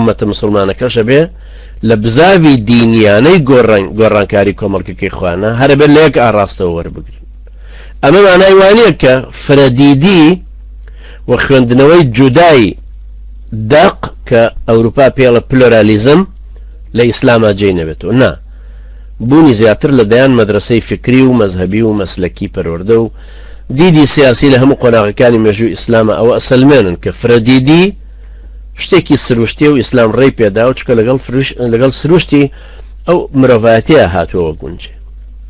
ئومەتە مسلمانەکەشە بێ لە بزاوی دینیانەی گۆڕانکاری کۆمەڵگەکەی خوانە هەرە بێت لە یەک ئاڕاستەوە وەربگرن. ئەمە مانای وانەیە کە فرەدیدی و خوێندنەوەی جودای دەق کە ئەوروپا پێڵە پلۆرالیزم لە ئیسلامە جێی نەبێتەوە نا بوونی زیاتر لە دەیان مەدرسەی فکری و مەزهبی و مەسلەکی پەروەردە و دیدی سیاسی لە هەموو قۆناغەکانی مێژووی ئیسلامە ئەوە ئەسەلمێنن کە فرەدیدی شتێکی سروشتی و ئیسلام ڕێی پێدا و چکە لەگەڵ سروشتی ئەو مرۆڤایەتیە هاتووە گونجێ.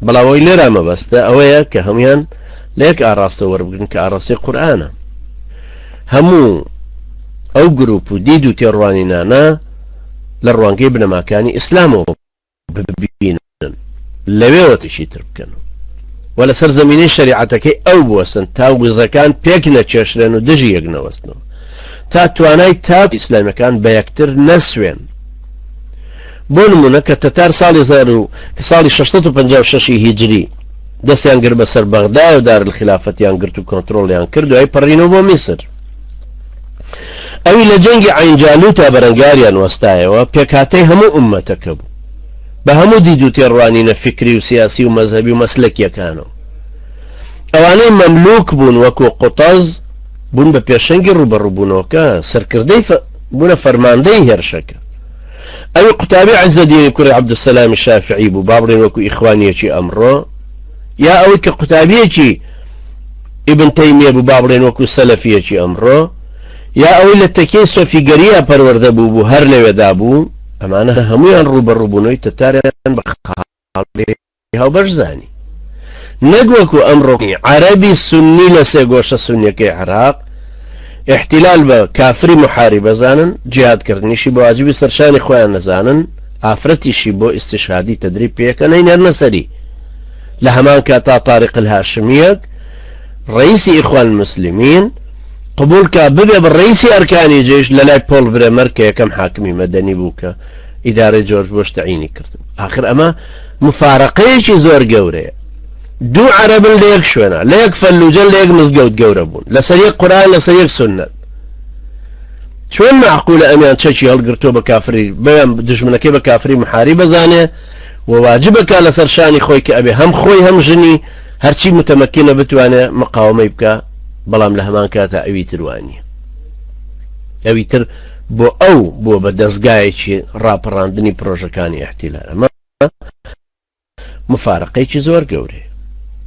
بەڵام ئەوەی لێرە مەبەستە ئەوەیە کە هەمویان لە یەک ئاڕاستە وەربگرن کە ئاڕاستی قورئانە. هەموو ئەو گروپ و دید و تێڕوانینانە لە ڕوانگەی بنەماکانی ئیسلامەوە ببینن لەوێوە تشی تر بکەن و لەسەر زەمینەی شەریعەتەکەی ئەو بوەستن تا وزەکان پێک نەچێشرێن و دژی یەک نەوەستنەوە تا توانای تاک ئیسلامیەکان بە یەکتر نەسوێن. بۆ نمونە کە تەتار ساڵی 656 هیجری دەستیان گر بەسەر بەغدا و دارالخلافەتیان گرت و کۆنتڕۆڵیان کرد و ئەی پەڕینەوە بۆ میسر. ئەوی لە جەنگی عینجالوتە بەرەنگاریان وەستایەوە پێکهاتەی هەموو ئومەتەکە بوو بە هەموو دید و تێڕوانینە فکری و سیاسی و مەزهبی و مەسلەکیەکانەوە. ئەوانەی مەملوک بوون وەکو قوتەز بوون بە پێشەنگی ڕوبەڕووبوونەوەکە سەرکردەی بوونە فەرماندەی هێرشەکە. ئەوی قوتابی عەزەدینی کوڕی عەبدولسەلامی شافعی بوو با بڵێن وەکو ئیخوانیەکی ئەمڕۆ، یا ئەوەی کە قوتابیەکی ئیبن تەیمیە بوو با بڵێن وەکو سەلەفیەکی ئەمڕۆ، یا ئەوەی لە تەکیەی سۆفیگەریە پەروەردە بوو هەر لەوێدا بوو، ئەمانە هەمویان ڕوبەڕووبوونەوەی تەتاریان بە خاڵی هاوبەش زانی. نەگوەکو ئەمڕۆ عەرەبی سونی لە سێ گۆشە سونیەکەی عێراق احتیلال بە کافری محارب بەزانن، جیهادکردنیشی بە واجبی سەرشانی خۆیان نەزانن، ئافرەتیشی بۆ ئیستیشهادی تەدریب پێکە نەینێرنە سەری. لە هەمان کاتا تاریق الهاشمیەک ڕئیسی ئیخوان المسلمین قبول کا ببێ بە ڕئیسی ئەرکانی جێش لە لای پۆڵ برێمەر کە یەکەم حاکمی مەدەنی بوو کە ئیدارەی جۆرج بۆش تەعینی کردن. ئاخر ئەمە مفارقەیەکی زۆر گەورەیە. دوو عەرەبن لە یەک شوێنە، لە یەک فەلوجە لە یەک مزگەوت گەورە بوون، لەسەر یەک قورئان لەسەر یەک سوننەت. چۆن معقولە ئەمیان چەکی هەڵگرتۆ بە کافری بەیان دژمنەکەی بە کافری محاری بەزانێ و واجبەکە لەسەر شانی خۆی کە ئەبێ هەم خۆی هەم ژنی هەرچی متەمەکینە بتوانێ مقاومەی بکە، بەڵام لە هەمان کاتە ئەوی تروانیە. ئەوی تر بۆ ئەو بۆ بە دەستگایەکی ڕاپەڕاندنی پرۆژەکانی احتیلال. ئەمە مفارقەیەکی زۆر گەورەیە.